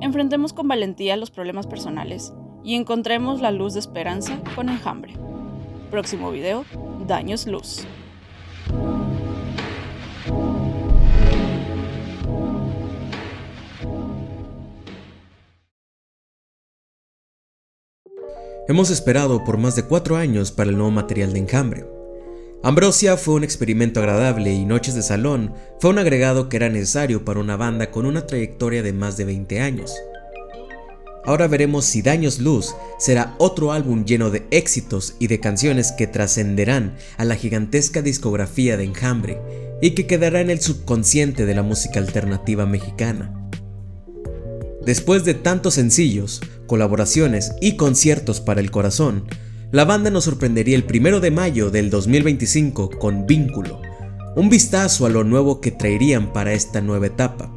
Enfrentemos con valentía los problemas personales y encontremos la luz de esperanza con Enjambre. Próximo video, Daños Luz. Hemos esperado por más de 4 años para el nuevo material de Enjambre. Ambrosia fue un experimento agradable y Noches de Salón fue un agregado que era necesario para una banda con una trayectoria de más de 20 años. Ahora veremos si Daños Luz será otro álbum lleno de éxitos y de canciones que trascenderán a la gigantesca discografía de Enjambre y que quedará en el subconsciente de la música alternativa mexicana. Después de tantos sencillos, colaboraciones y conciertos para el corazón, la banda nos sorprendería el 1 de mayo del 2025 con Vínculo, un vistazo a lo nuevo que traerían para esta nueva etapa.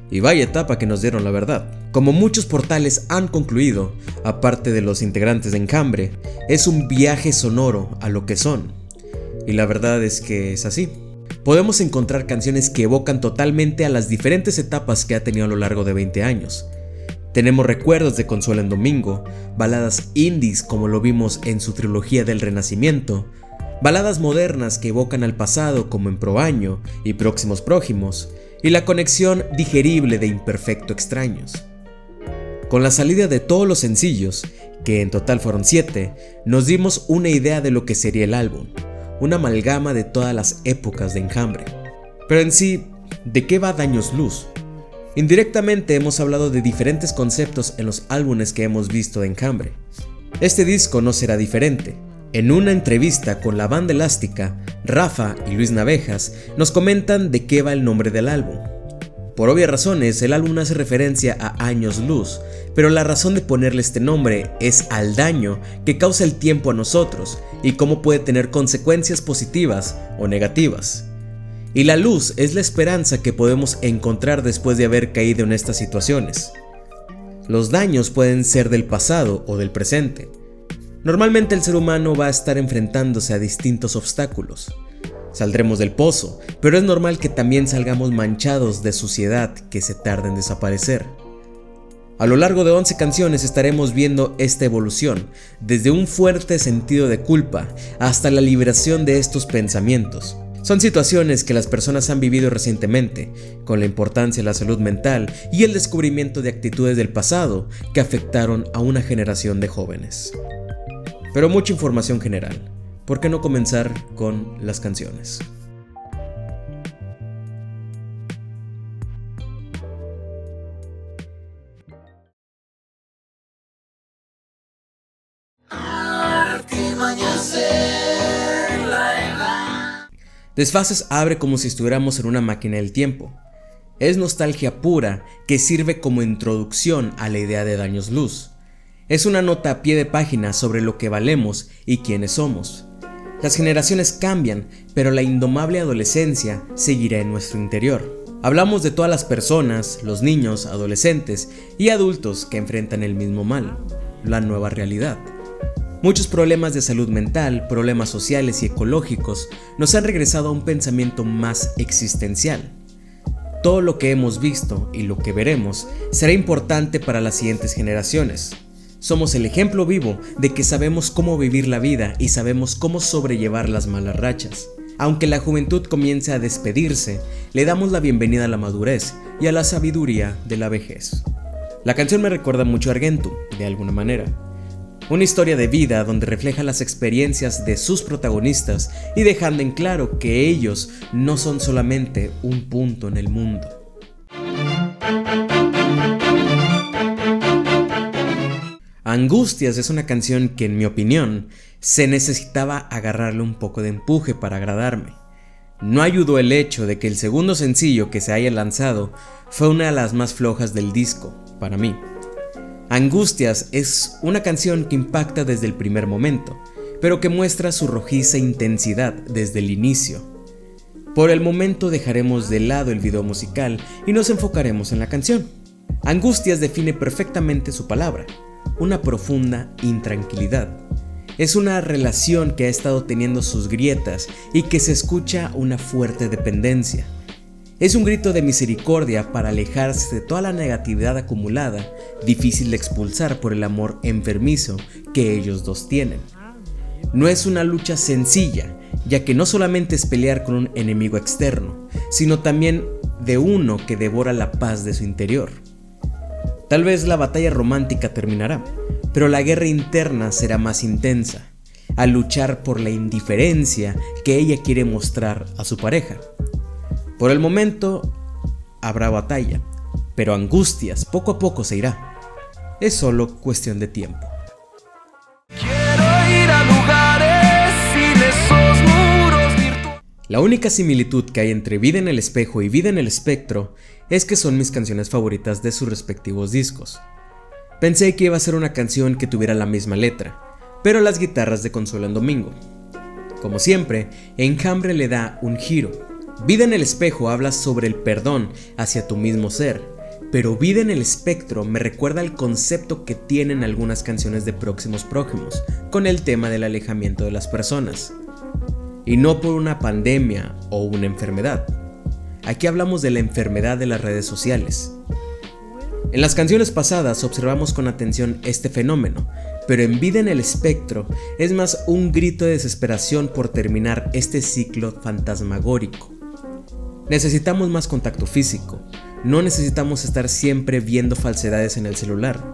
Y vaya etapa que nos dieron, la verdad. Como muchos portales han concluido, aparte de los integrantes de Enjambre, es un viaje sonoro a lo que son. Y la verdad es que es así. Podemos encontrar canciones que evocan totalmente a las diferentes etapas que ha tenido a lo largo de 20 años. Tenemos recuerdos de Consuelo en Domingo, baladas indies como lo vimos en su trilogía del Renacimiento, baladas modernas que evocan al pasado como en Proaño y Próximos Prójimos, y la conexión digerible de Imperfecto Extraños. Con la salida de todos los sencillos, que en total fueron 7, nos dimos una idea de lo que sería el álbum, una amalgama de todas las épocas de Enjambre. Pero en sí, ¿de qué va Daños Luz? Indirectamente hemos hablado de diferentes conceptos en los álbumes que hemos visto de Enjambre. Este disco no será diferente. En una entrevista con la banda Elástica, Rafa y Luis Navejas nos comentan de qué va el nombre del álbum. Por obvias razones, el álbum hace referencia a Años Luz, pero la razón de ponerle este nombre es al daño que causa el tiempo a nosotros y cómo puede tener consecuencias positivas o negativas. Y la luz es la esperanza que podemos encontrar después de haber caído en estas situaciones. Los daños pueden ser del pasado o del presente. Normalmente el ser humano va a estar enfrentándose a distintos obstáculos. Saldremos del pozo, pero es normal que también salgamos manchados de suciedad que se tarda en desaparecer. A lo largo de 11 canciones estaremos viendo esta evolución, desde un fuerte sentido de culpa hasta la liberación de estos pensamientos. Son situaciones que las personas han vivido recientemente, con la importancia de la salud mental y el descubrimiento de actitudes del pasado que afectaron a una generación de jóvenes. Pero mucha información general. ¿Por qué no comenzar con las canciones? Desfases abre como si estuviéramos en una máquina del tiempo. Es nostalgia pura que sirve como introducción a la idea de Daños Luz. Es una nota a pie de página sobre lo que valemos y quiénes somos. Las generaciones cambian, pero la indomable adolescencia seguirá en nuestro interior. Hablamos de todas las personas, los niños, adolescentes y adultos que enfrentan el mismo mal, la nueva realidad. Muchos problemas de salud mental, problemas sociales y ecológicos nos han regresado a un pensamiento más existencial. Todo lo que hemos visto y lo que veremos será importante para las siguientes generaciones. Somos el ejemplo vivo de que sabemos cómo vivir la vida y sabemos cómo sobrellevar las malas rachas. Aunque la juventud comience a despedirse, le damos la bienvenida a la madurez y a la sabiduría de la vejez. La canción me recuerda mucho a Argentum, de alguna manera. Una historia de vida donde refleja las experiencias de sus protagonistas y dejando en claro que ellos no son solamente un punto en el mundo. Angustias es una canción que, en mi opinión, se necesitaba agarrarle un poco de empuje para agradarme. No ayudó el hecho de que el segundo sencillo que se haya lanzado fue una de las más flojas del disco, para mí. Angustias es una canción que impacta desde el primer momento, pero que muestra su rojiza intensidad desde el inicio. Por el momento dejaremos de lado el video musical y nos enfocaremos en la canción. Angustias define perfectamente su palabra, una profunda intranquilidad. Es una relación que ha estado teniendo sus grietas y que se escucha una fuerte dependencia. Es un grito de misericordia para alejarse de toda la negatividad acumulada, difícil de expulsar por el amor enfermizo que ellos dos tienen. No es una lucha sencilla, ya que no solamente es pelear con un enemigo externo, sino también de uno que devora la paz de su interior. Tal vez la batalla romántica terminará, pero la guerra interna será más intensa, al luchar por la indiferencia que ella quiere mostrar a su pareja. Por el momento habrá batalla, pero angustias poco a poco se irá. Es solo cuestión de tiempo. Quiero ir a lugares sin esos muros virtuales. La única similitud que hay entre Vida en el espejo y Vida en el espectro es que son mis canciones favoritas de sus respectivos discos. Pensé que iba a ser una canción que tuviera la misma letra, pero las guitarras de Consuelo en Domingo. Como siempre, Enjambre le da un giro. Vida en el espejo habla sobre el perdón hacia tu mismo ser, pero Vida en el espectro me recuerda al concepto que tienen algunas canciones de Próximos Prójimos, con el tema del alejamiento de las personas. Y no por una pandemia o una enfermedad. Aquí hablamos de la enfermedad de las redes sociales. En las canciones pasadas observamos con atención este fenómeno, pero en Vida en el espectro es más un grito de desesperación por terminar este ciclo fantasmagórico. Necesitamos más contacto físico, no necesitamos estar siempre viendo falsedades en el celular.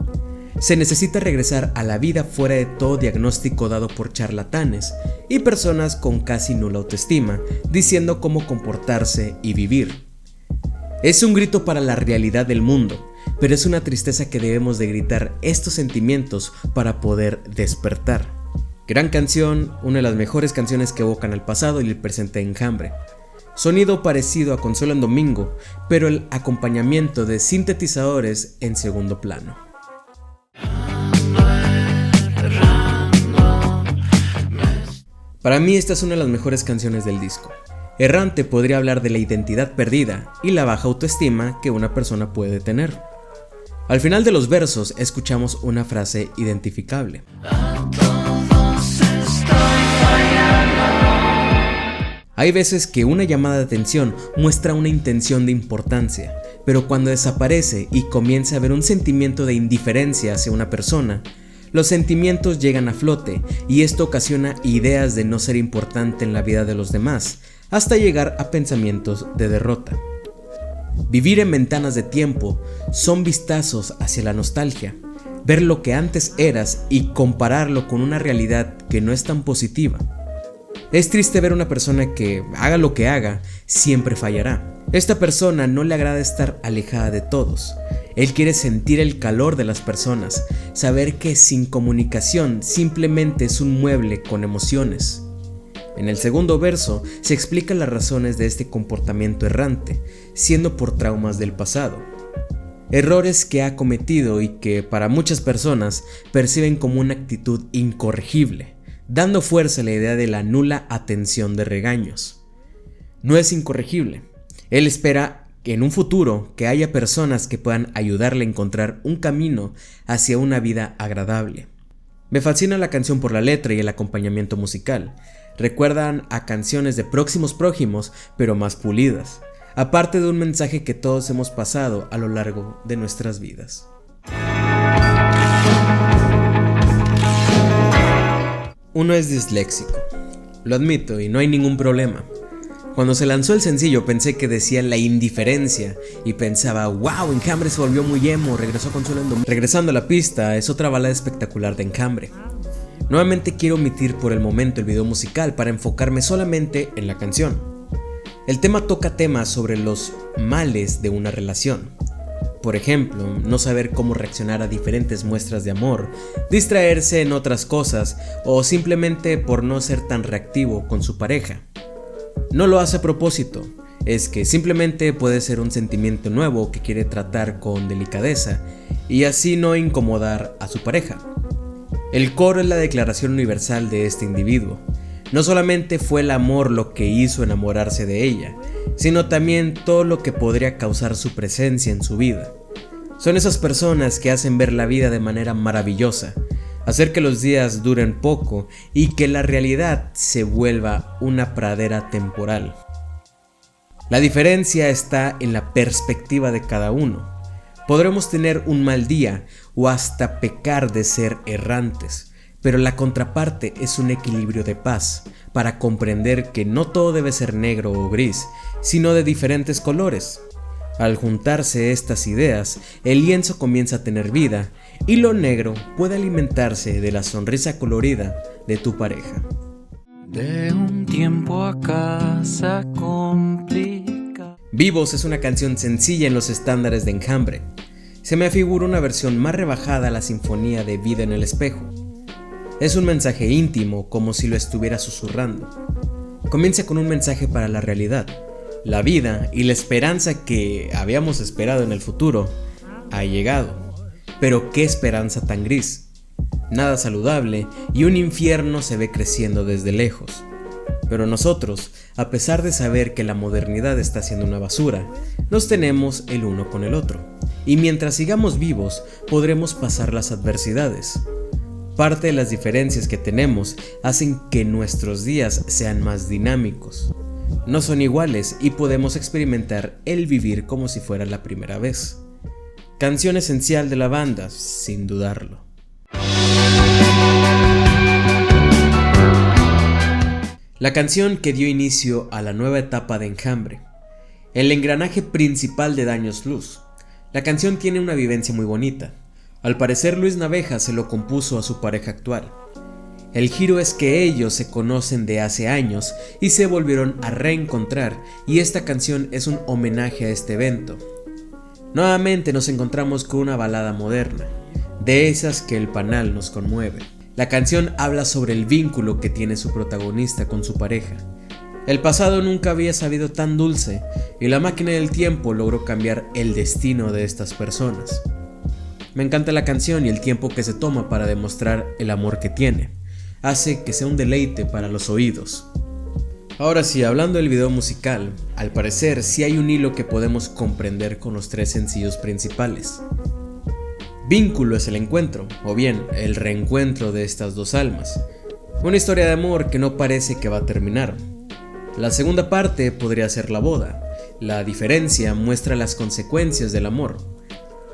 Se necesita regresar a la vida fuera de todo diagnóstico dado por charlatanes y personas con casi nula autoestima, diciendo cómo comportarse y vivir. Es un grito para la realidad del mundo, pero es una tristeza que debemos de gritar estos sentimientos para poder despertar. Gran canción, una de las mejores canciones que evocan al pasado y el presente de Enjambre. Sonido parecido a Consuelo en Domingo, pero el acompañamiento de sintetizadores en segundo plano. Para mí esta es una de las mejores canciones del disco. Errante podría hablar de la identidad perdida y la baja autoestima que una persona puede tener. Al final de los versos escuchamos una frase identificable. Hay veces que una llamada de atención muestra una intención de importancia, pero cuando desaparece y comienza a haber un sentimiento de indiferencia hacia una persona, los sentimientos llegan a flote y esto ocasiona ideas de no ser importante en la vida de los demás, hasta llegar a pensamientos de derrota. Vivir en ventanas de tiempo son vistazos hacia la nostalgia, ver lo que antes eras y compararlo con una realidad que no es tan positiva. Es triste ver una persona que, haga lo que haga, siempre fallará. Esta persona no le agrada estar alejada de todos. Él quiere sentir el calor de las personas, saber que sin comunicación simplemente es un mueble con emociones. En el segundo verso se explican las razones de este comportamiento errante, siendo por traumas del pasado. Errores que ha cometido y que para muchas personas perciben como una actitud incorregible, dando fuerza a la idea de la nula atención de regaños. No es incorregible. Él espera que en un futuro que haya personas que puedan ayudarle a encontrar un camino hacia una vida agradable. Me fascina la canción por la letra y el acompañamiento musical. Recuerdan a canciones de Próximos Prójimos, pero más pulidas, aparte de un mensaje que todos hemos pasado a lo largo de nuestras vidas. Uno es disléxico, lo admito y no hay ningún problema. Cuando se lanzó el sencillo pensé que decía la indiferencia y pensaba, wow, Enjambre se volvió muy emo, regresó Consuelo en Domingo. Regresando a la pista, es otra balada espectacular de Enjambre. Nuevamente quiero omitir por el momento el video musical para enfocarme solamente en la canción. El tema toca temas sobre los males de una relación. Por ejemplo, no saber cómo reaccionar a diferentes muestras de amor, distraerse en otras cosas o simplemente por no ser tan reactivo con su pareja. No lo hace a propósito, es que simplemente puede ser un sentimiento nuevo que quiere tratar con delicadeza y así no incomodar a su pareja. El coro es la declaración universal de este individuo. No solamente fue el amor lo que hizo enamorarse de ella, sino también todo lo que podría causar su presencia en su vida. Son esas personas que hacen ver la vida de manera maravillosa, hacer que los días duren poco y que la realidad se vuelva una pradera temporal. La diferencia está en la perspectiva de cada uno. Podremos tener un mal día o hasta pecar de ser errantes, pero la contraparte es un equilibrio de paz para comprender que no todo debe ser negro o gris, sino de diferentes colores. Al juntarse estas ideas, el lienzo comienza a tener vida y lo negro puede alimentarse de la sonrisa colorida de tu pareja. De un tiempo acá se complica. Vivos es una canción sencilla en los estándares de Enjambre. Se me afigura una versión más rebajada a la sinfonía de Vida en el espejo. Es un mensaje íntimo, como si lo estuviera susurrando. Comienza con un mensaje para la realidad, la vida y la esperanza que habíamos esperado en el futuro ha llegado. Pero qué esperanza tan gris. Nada saludable y un infierno se ve creciendo desde lejos. Pero nosotros, a pesar de saber que la modernidad está haciendo una basura, nos tenemos el uno con el otro. Y mientras sigamos vivos, podremos pasar las adversidades. Parte de las diferencias que tenemos hacen que nuestros días sean más dinámicos. No son iguales y podemos experimentar el vivir como si fuera la primera vez. Canción esencial de la banda, sin dudarlo. La canción que dio inicio a la nueva etapa de Enjambre. El engranaje principal de Daños Luz. La canción tiene una vivencia muy bonita. Al parecer Luis Naveja se lo compuso a su pareja actual. El giro es que ellos se conocen de hace años y se volvieron a reencontrar, y esta canción es un homenaje a este evento. Nuevamente nos encontramos con una balada moderna, de esas que el panal nos conmueve. La canción habla sobre el vínculo que tiene su protagonista con su pareja. El pasado nunca había sabido tan dulce y la máquina del tiempo logró cambiar el destino de estas personas. Me encanta la canción y el tiempo que se toma para demostrar el amor que tiene. Hace que sea un deleite para los oídos. Ahora sí, hablando del video musical, al parecer sí hay un hilo que podemos comprender con los 3 sencillos principales. Vínculo es el encuentro, o bien el reencuentro de estas dos almas. Una historia de amor que no parece que va a terminar. La segunda parte podría ser la boda. La diferencia muestra las consecuencias del amor.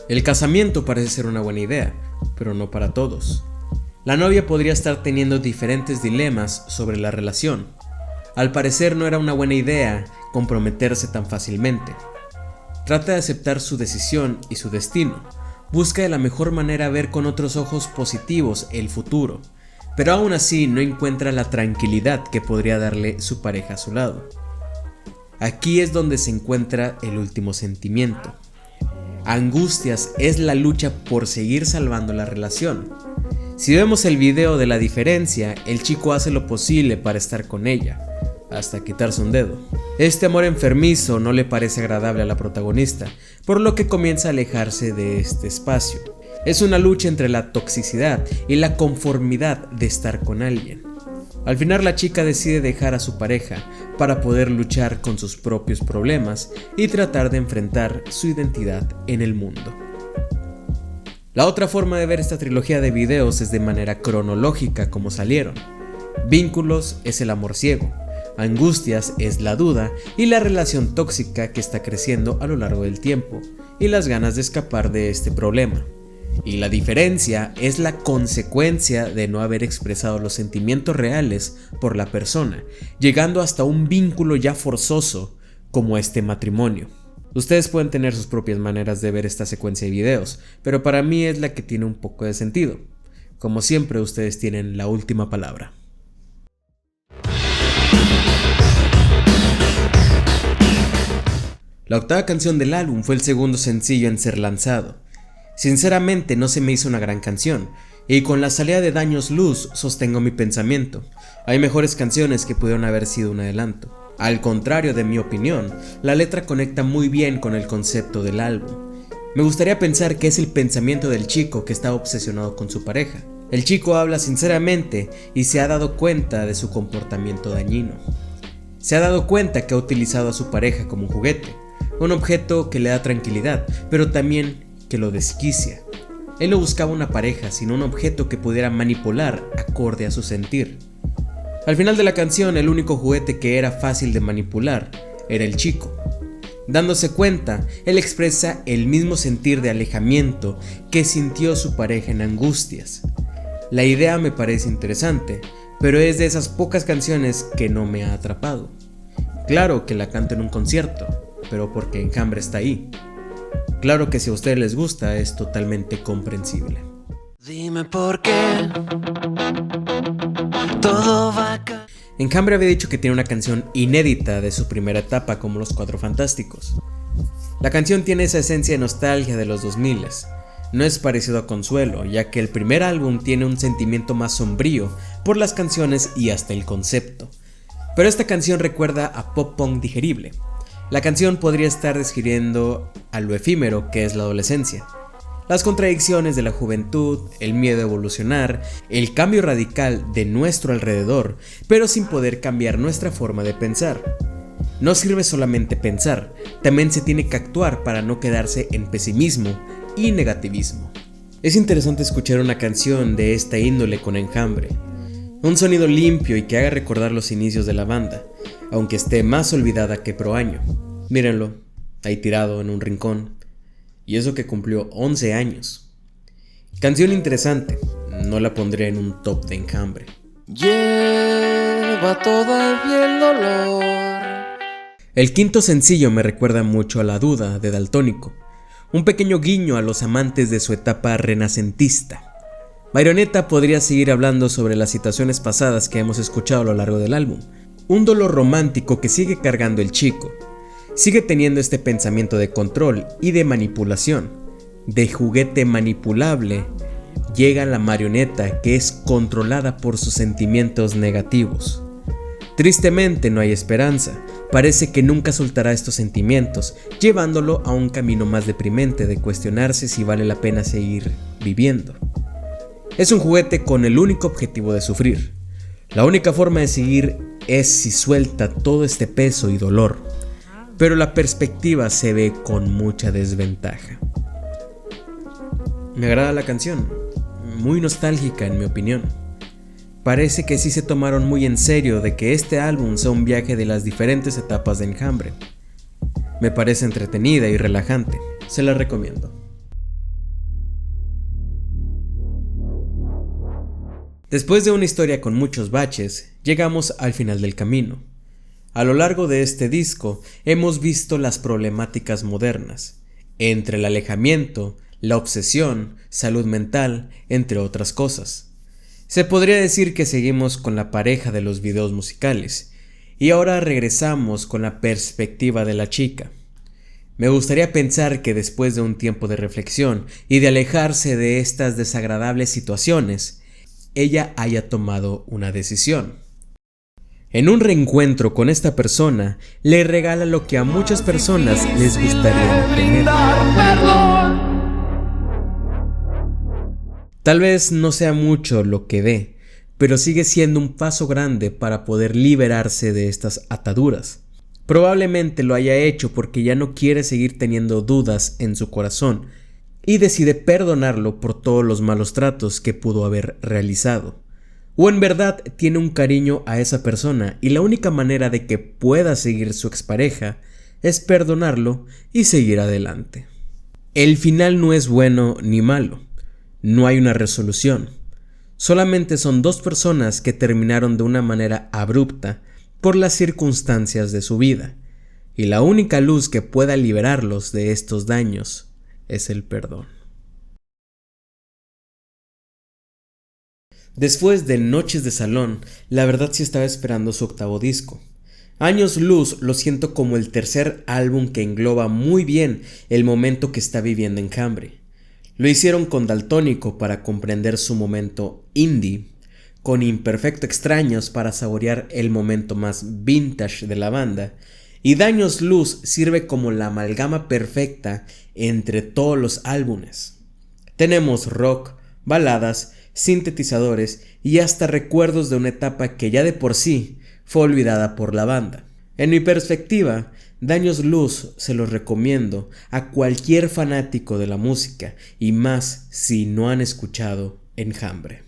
El casamiento parece ser una buena idea, pero no para todos. La novia podría estar teniendo diferentes dilemas sobre la relación. Al parecer no era una buena idea comprometerse tan fácilmente. Trata de aceptar su decisión y su destino. Busca de la mejor manera ver con otros ojos positivos el futuro, pero aún así no encuentra la tranquilidad que podría darle su pareja a su lado. Aquí es donde se encuentra el último sentimiento. Angustias es la lucha por seguir salvando la relación. Si vemos el video de la diferencia, el chico hace lo posible para estar con ella, hasta quitarse un dedo. Este amor enfermizo no le parece agradable a la protagonista, por lo que comienza a alejarse de este espacio. Es una lucha entre la toxicidad y la conformidad de estar con alguien. Al final la chica decide dejar a su pareja para poder luchar con sus propios problemas y tratar de enfrentar su identidad en el mundo. La otra forma de ver esta trilogía de videos es de manera cronológica como salieron. Vínculos es el amor ciego, Angustias es la duda y la relación tóxica que está creciendo a lo largo del tiempo y las ganas de escapar de este problema. Y la diferencia es la consecuencia de no haber expresado los sentimientos reales por la persona, llegando hasta un vínculo ya forzoso como este matrimonio. Ustedes pueden tener sus propias maneras de ver esta secuencia de videos, pero para mí es la que tiene un poco de sentido. Como siempre, ustedes tienen la última palabra. La octava canción del álbum fue el segundo sencillo en ser lanzado. Sinceramente no se me hizo una gran canción, y con la salida de Daños Luz sostengo mi pensamiento. Hay mejores canciones que pudieron haber sido un adelanto. Al contrario de mi opinión, la letra conecta muy bien con el concepto del álbum. Me gustaría pensar que es el pensamiento del chico que está obsesionado con su pareja. El chico habla sinceramente y se ha dado cuenta de su comportamiento dañino. Se ha dado cuenta que ha utilizado a su pareja como un juguete, un objeto que le da tranquilidad, pero también que lo desquicia. Él no buscaba una pareja, sino un objeto que pudiera manipular acorde a su sentir. Al final de la canción, el único juguete que era fácil de manipular era el chico. Dándose cuenta, él expresa el mismo sentir de alejamiento que sintió su pareja en Angustias. La idea me parece interesante, pero es de esas pocas canciones que no me ha atrapado. Claro que la canto en un concierto, pero porque Enjambre está ahí. Claro que si a ustedes les gusta es totalmente comprensible. Dime por qué todo va a caer. Enjambre había dicho que tiene una canción inédita de su primera etapa como Los Cuatro Fantásticos. La canción tiene esa esencia de nostalgia de los 2000. No es parecido a Consuelo, ya que el primer álbum tiene un sentimiento más sombrío por las canciones y hasta el concepto. Pero esta canción recuerda a pop punk digerible. La canción podría estar describiendo a lo efímero que es la adolescencia, las contradicciones de la juventud, el miedo a evolucionar, el cambio radical de nuestro alrededor, pero sin poder cambiar nuestra forma de pensar. No sirve solamente pensar, también se tiene que actuar para no quedarse en pesimismo y negativismo. Es interesante escuchar una canción de esta índole con Enjambre. Un sonido limpio y que haga recordar los inicios de la banda, aunque esté más olvidada que pro año. Mírenlo, ahí tirado en un rincón. Y eso que cumplió 11 años. Canción interesante, no la pondré en un top de Enjambre. Lleva todavía el dolor. El quinto sencillo me recuerda mucho a La Duda de Daltónico, un pequeño guiño a los amantes de su etapa renacentista. Marioneta podría seguir hablando sobre las situaciones pasadas que hemos escuchado a lo largo del álbum, un dolor romántico que sigue cargando el chico. Sigue teniendo este pensamiento de control y de manipulación. De juguete manipulable, llega la marioneta que es controlada por sus sentimientos negativos. Tristemente no hay esperanza, parece que nunca soltará estos sentimientos, llevándolo a un camino más deprimente de cuestionarse si vale la pena seguir viviendo. Es un juguete con el único objetivo de sufrir. La única forma de seguir es si suelta todo este peso y dolor. Pero la perspectiva se ve con mucha desventaja. Me agrada la canción, muy nostálgica en mi opinión. Parece que sí se tomaron muy en serio de que este álbum sea un viaje de las diferentes etapas de Enjambre. Me parece entretenida y relajante, se la recomiendo. Después de una historia con muchos baches, llegamos al final del camino. A lo largo de este disco hemos visto las problemáticas modernas, entre el alejamiento, la obsesión, salud mental, entre otras cosas. Se podría decir que seguimos con la pareja de los videos musicales, y ahora regresamos con la perspectiva de la chica. Me gustaría pensar que después de un tiempo de reflexión y de alejarse de estas desagradables situaciones, ella haya tomado una decisión. En un reencuentro con esta persona, le regala lo que a muchas personas les gustaría tener. Tal vez no sea mucho lo que dé, pero sigue siendo un paso grande para poder liberarse de estas ataduras. Probablemente lo haya hecho porque ya no quiere seguir teniendo dudas en su corazón y decide perdonarlo por todos los malos tratos que pudo haber realizado. O en verdad tiene un cariño a esa persona y la única manera de que pueda seguir su expareja es perdonarlo y seguir adelante. El final no es bueno ni malo, no hay una resolución, solamente son dos personas que terminaron de una manera abrupta por las circunstancias de su vida, y la única luz que pueda liberarlos de estos daños es el perdón. Después de Noches de Salón, la verdad sí estaba esperando su octavo disco. Años Luz lo siento como el tercer álbum que engloba muy bien el momento que está viviendo Enjambre. Lo hicieron con Daltónico para comprender su momento indie, con Imperfecto Extraños para saborear el momento más vintage de la banda, y Daños Luz sirve como la amalgama perfecta entre todos los álbumes. Tenemos rock, baladas, sintetizadores y hasta recuerdos de una etapa que ya de por sí fue olvidada por la banda. En mi perspectiva, Daños Luz se los recomiendo a cualquier fanático de la música y más si no han escuchado Enjambre.